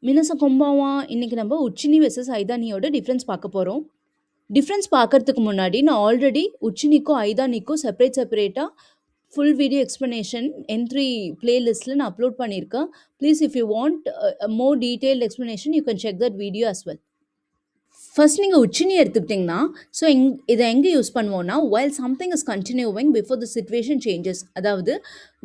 மினச கொம்பாவா இன்னைக்கு நம்ம Uchini versus ஐதானியோட difference பார்க்க போகிறோம். டிஃப்ரென்ஸ் பார்க்கறதுக்கு முன்னாடி நான் ஆல்ரெடி உச்சினிக்கும் ஐதானிக்கும் செப்பரேட்டாக ஃபுல் வீடியோ எக்ஸ்ப்ளனேஷன் N3 பிளேலிஸ்ட்டில் நான் அப்லோட் பண்ணியிருக்கேன். Please if you want more detailed explanation you can check that video as well. First நீங்கள் உச்சினி எடுத்துக்கிட்டிங்கன்னா ஸோ இதை எங்கே யூஸ் பண்ணுவோன்னா while something is continuing before the situation changes. அதாவது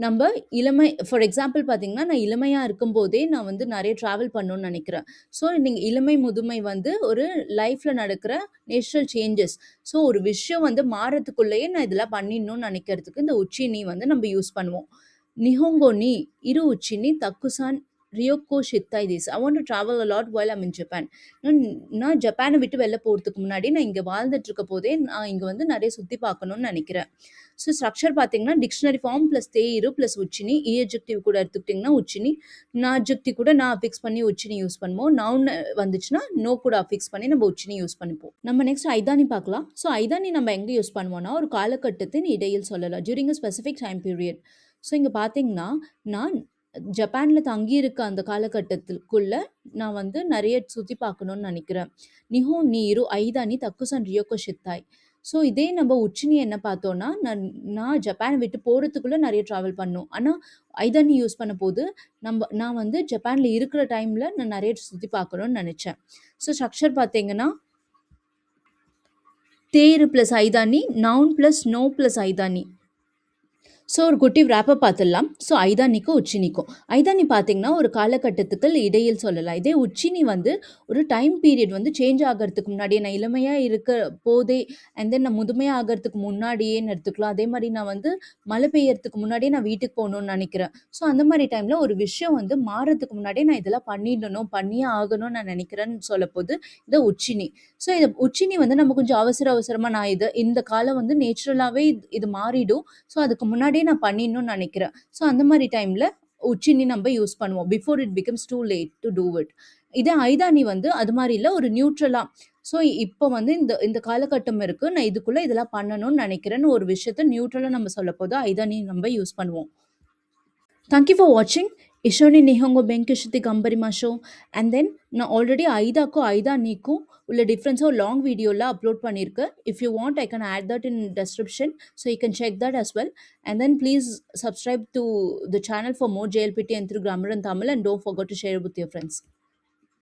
நம்ம இளமை ஃபார் எக்ஸாம்பிள் பார்த்தீங்கன்னா நான் இளமையாக இருக்கும்போதே நான் வந்து நிறைய ட்ராவல் பண்ணணும்னு நினைக்கிறேன். ஸோ நீங்கள் இளமை முதுமை வந்து ஒரு லைஃப்பில் நடக்கிற நேச்சுரல் சேஞ்சஸ். ஸோ ஒரு விஷயம் வந்து மாறத்துக்குள்ளேயே நான் இதெல்லாம் பண்ணிடணும்னு நினைக்கிறதுக்கு இந்த உச்சினி வந்து நம்ம யூஸ் பண்ணுவோம். நிஹோங்கோ நீ இரு உச்சினி தக்குசான் ரியோக்கோ ஷித்தாய் திஸ். I want to travel a lot while I'm in Japan. நான் ஜப்பானை விட்டு வெளில போகிறதுக்கு முன்னாடி நான் இங்கே வாழ்ந்துட்டு இருக்க போதே நான் இங்கே வந்து நிறைய சுற்றி பார்க்கணும்னு நினைக்கிறேன். ஸோ ஸ்ட்ரக்சர் பார்த்தீங்கன்னா டிக்ஷனரி ஃபார்ம் ப்ளஸ் தேயிரு ப்ளஸ் உச்சினி. அட்ஜெக்டிவ் கூட எடுத்துக்கிட்டிங்கன்னா உச்சினி. நான் அட்ஜெக்டிவ் கூட நான் அஃபிக்ஸ் பண்ணி உச்சினி யூஸ் பண்ணுவோம். நவுன் வந்துச்சுன்னா நோ கூட அஃபிக்ஸ் பண்ணி நம்ம உச்சினி யூஸ் பண்ணிப்போம். நம்ம நெக்ஸ்ட் ஐதானி பார்க்கலாம். ஸோ ஐதானி நம்ம எங்கே யூஸ் பண்ணுவோம்னா ஒரு காலகட்டத்தின் இடையில் சொல்லலாம், during a specific time period. So இங்கே பார்த்தீங்கன்னா நான் ஜப்பானில் தங்கியிருக்க அந்த காலகட்டத்துக்குள்ளே நான் வந்து நிறைய சுற்றி பார்க்கணுன்னு நினைக்கிறேன். நிஹோ நீரு ஐதானி தக்குசான் ரியோக்கோ ஷித்தாய். ஸோ இதே நம்ம உச்சினி என்ன பார்த்தோன்னா நான் ஜப்பானை விட்டு போகிறதுக்குள்ளே நிறைய ட்ராவல் பண்ணணும். ஆனால் ஐதானி யூஸ் பண்ண போது நான் வந்து ஜப்பானில் இருக்கிற டைமில் நான் நிறைய சுற்றி பார்க்கணுன்னு நினச்சேன். ஸோ ஸ்ட்ரக்சர் பார்த்தீங்கன்னா தேரு ப்ளஸ் ஐதானி, நவுன் ப்ளஸ் நோ ப்ளஸ் ஐதானி. ஸோ ஒரு குட்டி ரேப்பை பார்த்துடலாம். ஸோ ஐதானிக்கும் உச்சினிக்கும் ஐதானி பார்த்தீங்கன்னா ஒரு காலகட்டத்துக்கு இடையில் சொல்லலாம். இதே உச்சினி வந்து ஒரு டைம் பீரியட் வந்து சேஞ்ச் ஆகிறதுக்கு முன்னாடியே நான் இளமையாக இருக்க போதே அண்ட் தென் நான் முதுமையாக ஆகிறதுக்கு முன்னாடியேன்னு எடுத்துக்கலாம். அதே மாதிரி நான் வந்து மழை பெய்யறதுக்கு முன்னாடியே நான் வீட்டுக்கு போகணும்னு நினைக்கிறேன். ஸோ அந்த மாதிரி டைமில் ஒரு விஷயம் வந்து மாறதுக்கு முன்னாடியே நான் இதெல்லாம் பண்ணியே ஆகணும்னு நான் நினைக்கிறேன்னு சொல்ல போது இதை உச்சினி. ஸோ இது உச்சினி வந்து நம்ம கொஞ்சம் அவசரமாக நான் இந்த காலம் வந்து நேச்சுரலாகவே இது மாறிடும். ஸோ அதுக்கு முன்னாடியே நான் பண்ணிடணும்னு நினைக்கிறேன். ஸோ அந்த மாதிரி டைமில் உச்சினி நம்ம யூஸ் பண்ணுவோம் before it becomes too late to do it. இதே ஐதானி வந்து அது மாதிரி இல்லை, ஒரு நியூட்ரலாக. ஸோ இப்போ வந்து இந்த காலகட்டம் இருக்குது, நான் இதுக்குள்ளே இதெல்லாம் பண்ணணும்னு நினைக்கிறேன்னு ஒரு விஷயத்த நியூட்ரலாக நம்ம சொல்ல போது ஐதானி நம்ம யூஸ் பண்ணுவோம். தேங்க்யூ ஃபார் வாட்சிங். இஷோனி நிஹோங்கோ பெங்கிஷித்தி கம்பரிமாஷோ. அண்ட் தென் நான் ஆல்ரெடி ஐதாக்கும் ஐதானிக்கும் உள்ள டிஃப்ரென்ஸை ஒரு லாங் வீடியோவில் அப்லோட் பண்ணியிருக்கேன். If you want I can add that in description, so you can check that as well. And then please subscribe to the channel for more JLPT and through grammar in Tamil, and don't forget to share it with your friends.